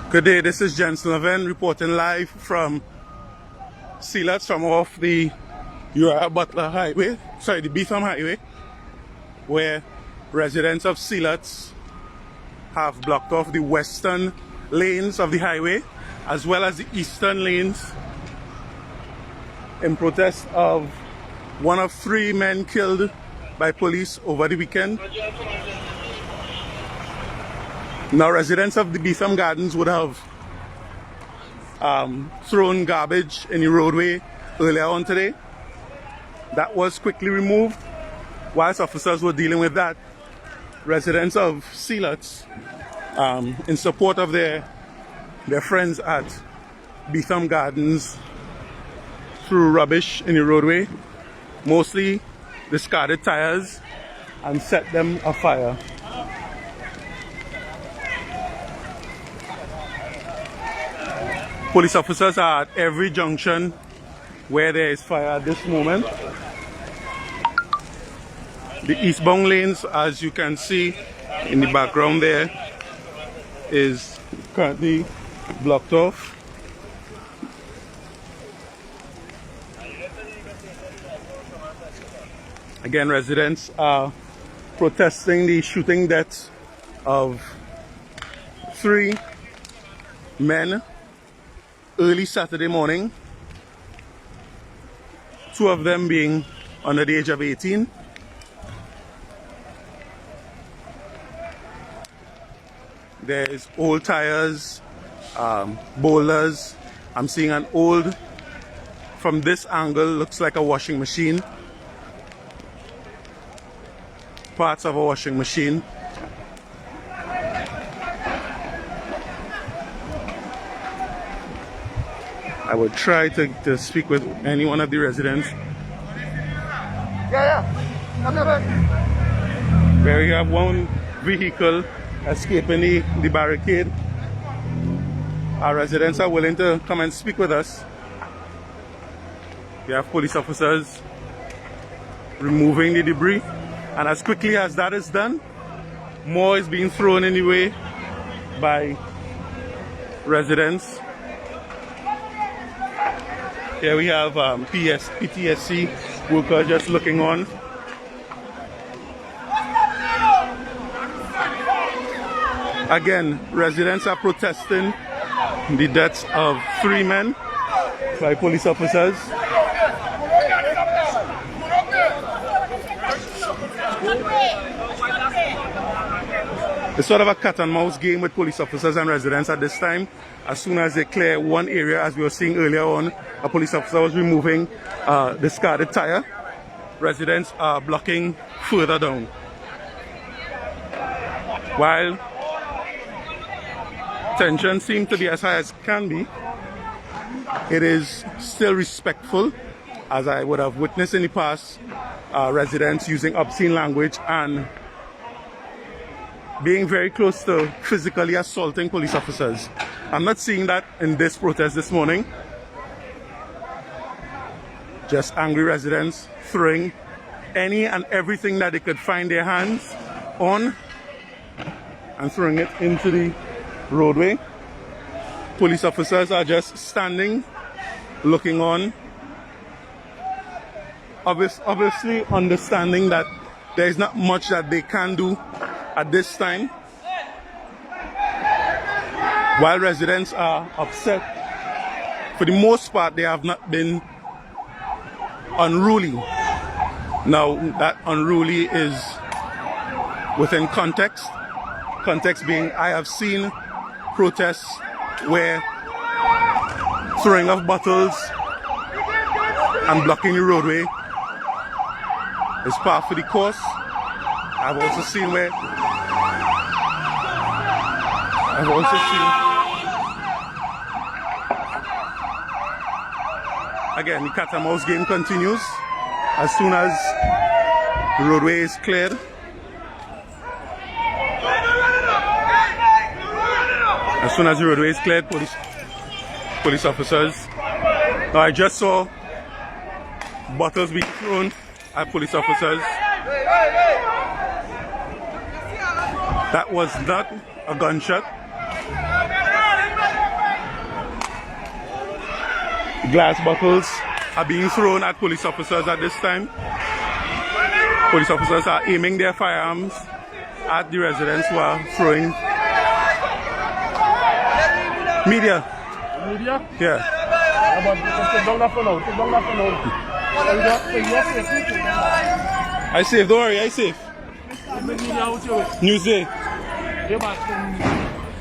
Good day, this is Jensen Levin reporting live from Sea Lots, from off the Butler Highway, the Beetham Highway, where residents of Sea Lots have blocked off the western lanes of the highway as well as the eastern lanes in protest of one of 3 men killed by police over the weekend. Now, residents of the Beetham Gardens would have thrown garbage in the roadway earlier on today. That was quickly removed. Whilst officers were dealing with that, residents of Sea Lots, in support of their friends at Beetham Gardens, threw rubbish in the roadway, mostly discarded tires, and set them afire. Police officers are at every junction where there is fire at this moment. The eastbound lanes, as you can see in the background there, is currently blocked off. Again, residents are protesting the shooting deaths of 3 men early Saturday morning, 2 of them being under the age of 18. There's old tires, boulders. I'm seeing an old, from this angle, looks like a washing machine. Parts of a washing machine. I would try to speak with any one of the residents. Where you have one vehicle escaping the barricade. Our residents are willing to come and speak with us. We have police officers removing the debris, and as quickly as that is done, more is being thrown in the way by residents. Here we have PTSC workers just looking on. Again, residents are protesting the deaths of 3 men by police officers. It's sort of a cat and mouse game with police officers and residents at this time. As soon as they clear one area, as we were seeing earlier on, a police officer was removing discarded tire. Residents are blocking further down. While tension seems to be as high as can be, it is still respectful, as I would have witnessed in the past, residents using obscene language and being very close to physically assaulting police officers. I'm not seeing that in this protest this morning. Just angry residents throwing any and everything that they could find their hands on and throwing it into the roadway. Police officers are just standing, looking on, obviously understanding that there is not much that they can do at this time. While residents are upset, for the most part they have not been unruly. Now, that unruly is within context. Context being, I have seen protests where throwing of bottles and blocking the roadway is par for the course. I've also seen where again, the cat and mouse game continues. As soon as the roadway is cleared, police officers. Now, I just saw bottles being thrown at police officers. That was not a gunshot. Glass bottles are being thrown at police officers at this time. Police officers are aiming their firearms at the residents who are throwing. Media. Media? Yeah. Take down that for now. Take down that for now. I safe, don't worry, I safe. Newsday.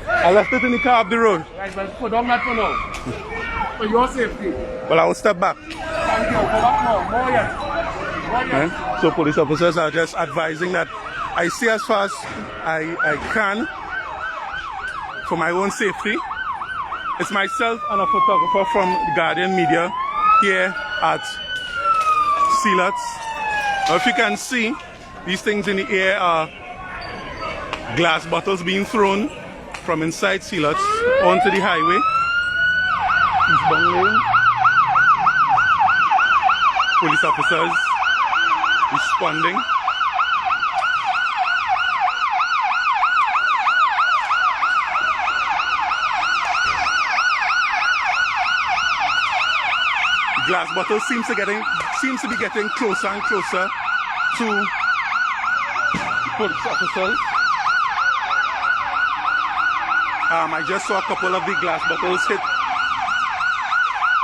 I left it in the car up the road. Right, but put down that for now. For your safety. Well, I will step back. Thank you. Go back more. More yet. More yet. So police officers are just advising that I stay as far as I can for my own safety. It's myself and a photographer from the Guardian Media here at Sea Lots. Now, if you can see, these things in the air are glass bottles being thrown from inside Sea Lots onto the highway. Eastbound lane. Police officers responding. Glass bottles seems to be getting closer and closer to police officers. I just saw a couple of the glass bottles hit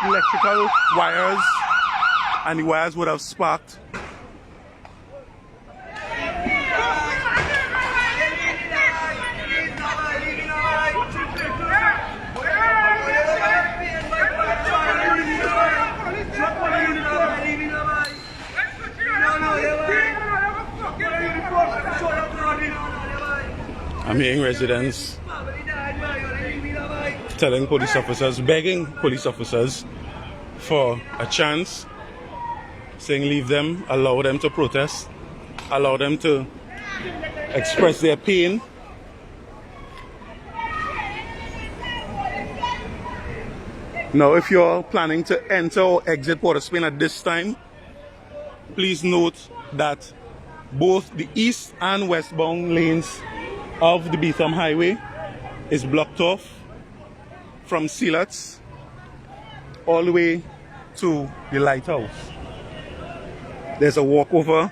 electrical wires, and the wires would have sparked. I'm hearing residents telling police officers, begging police officers for a chance, saying leave them, allow them to protest, allow them to express their pain. Now, if you're planning to enter or exit Port of Spain at this time, please note that both the east and westbound lanes of the Beetham Highway is blocked off from Sea Lots all the way to the lighthouse. There's a walkover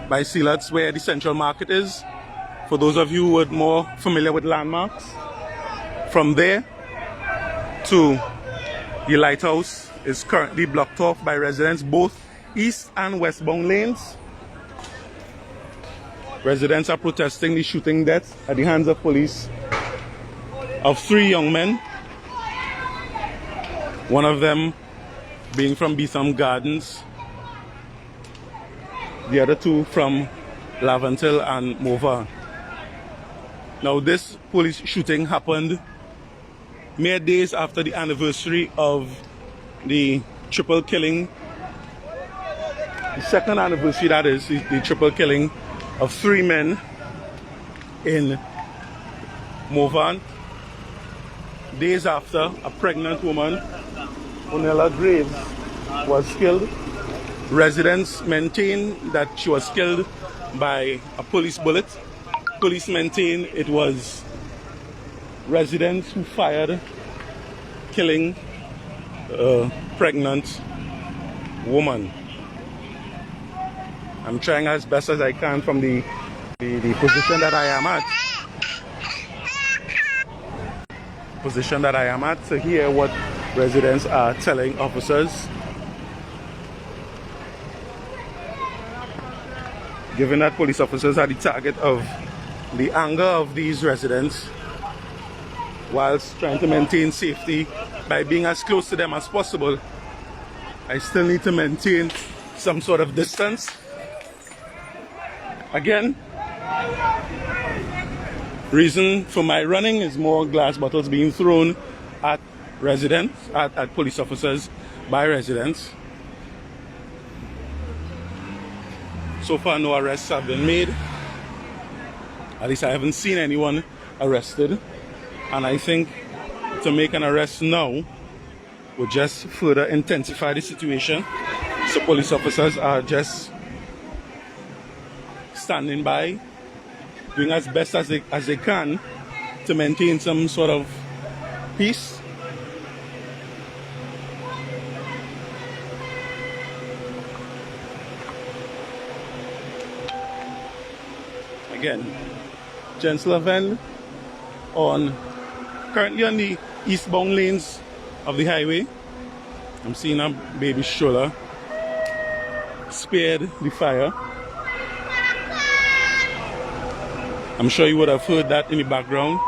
by Sea Lots where the Central Market is. For those of you who are more familiar with landmarks, from there to the lighthouse is currently blocked off by residents, both east and westbound lanes. Residents are protesting the shooting death at the hands of police of 3 young men. One of them being from Beetham Gardens, the other 2 from Lavantil and Morvant. Now, this police shooting happened mere days after the anniversary of the triple killing, the second anniversary, that is, the triple killing of 3 men in Morvant. Days after, a pregnant woman, Onella Graves, was killed. Residents maintain that she was killed by a police bullet. Police maintain it was residents who fired, killing a pregnant woman. I'm trying as best as I can from the position that I am at. Position that I am at to hear what residents are telling officers. Given that police officers are the target of the anger of these residents, whilst trying to maintain safety by being as close to them as possible, I still need to maintain some sort of distance. Again, reason for my running is more glass bottles being thrown at residents, at police officers by residents. So far, no arrests have been made. At least I haven't seen anyone arrested. And I think to make an arrest now would just further intensify the situation. So police officers are just standing by, doing as best as they can to maintain some sort of peace. Again, gentle event currently on the eastbound lanes of the highway. I'm seeing a baby stroller spared the fire. I'm sure you would have heard that in the background.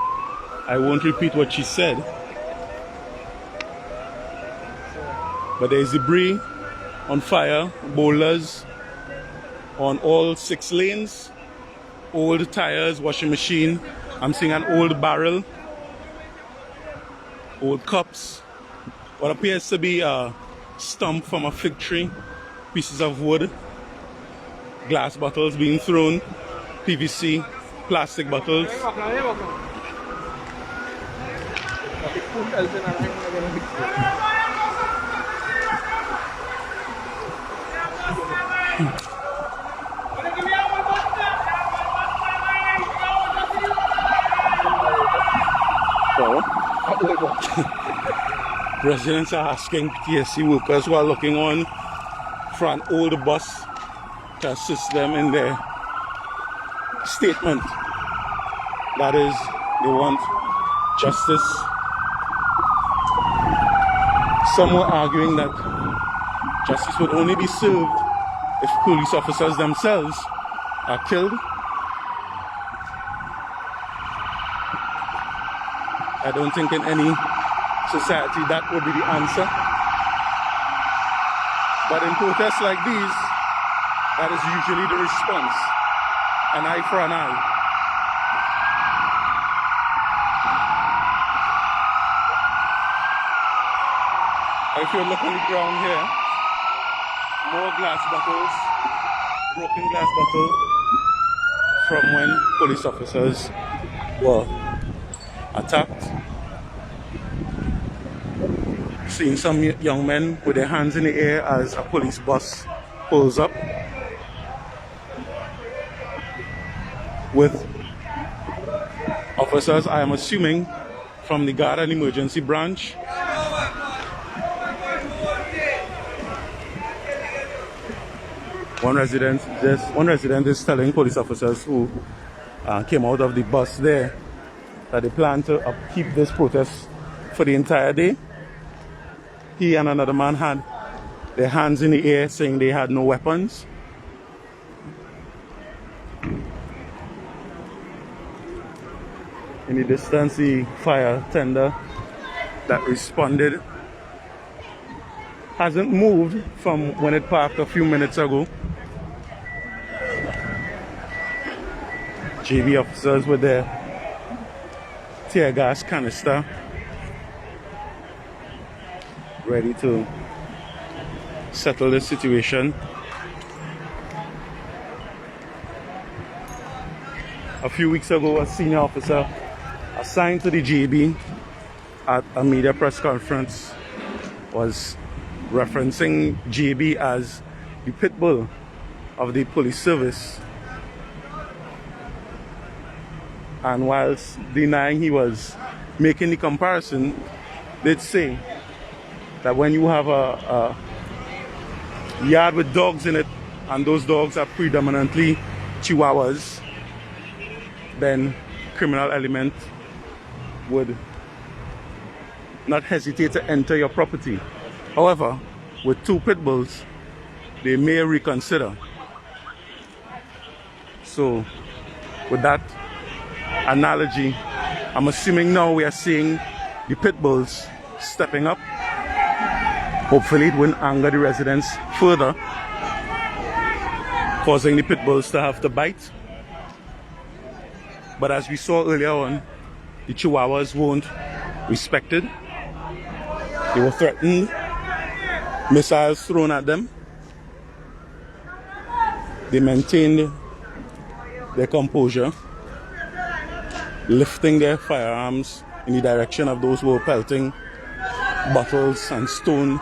I won't repeat what she said. But there is debris on fire, boulders on all 6 lanes, old tires, washing machine. I'm seeing an old barrel, old cups, what appears to be a stump from a fig tree, pieces of wood, glass bottles being thrown, PVC, plastic bottles. So, residents are asking TSC workers who are looking on for an old bus to assist them in their statement. That is, they want justice. Some were arguing that justice would only be served if police officers themselves are killed. I don't think in any society that would be the answer. But in protests like these, that is usually the response. An eye for an eye. If you look on the ground here, more glass bottles, broken glass bottle from when police officers were attacked. Seeing some young men with their hands in the air as a police bus pulls up with officers, I am assuming, from the Guard and Emergency Branch. One resident is telling police officers who came out of the bus there that they plan to upkeep this protest for the entire day. He and another man had their hands in the air saying they had no weapons. In the distance, the fire tender that responded hasn't moved from when it parked a few minutes ago. JV officers with their tear gas canister ready to settle the situation. A few weeks ago, a senior officer assigned to the JB at a media press conference was referencing JB as the pit bull of the police service. And whilst denying he was making the comparison, they'd say that when you have a yard with dogs in it, and those dogs are predominantly Chihuahuas, then criminal element would not hesitate to enter your property. However, with 2 pit bulls, they may reconsider. So, with that analogy, I'm assuming now we are seeing the pit bulls stepping up. Hopefully it won't anger the residents further, causing the pit bulls to have to bite. But as we saw earlier on, the Chihuahuas weren't respected. They were threatened, missiles thrown at them. They maintained their composure, lifting their firearms in the direction of those who were pelting bottles and stone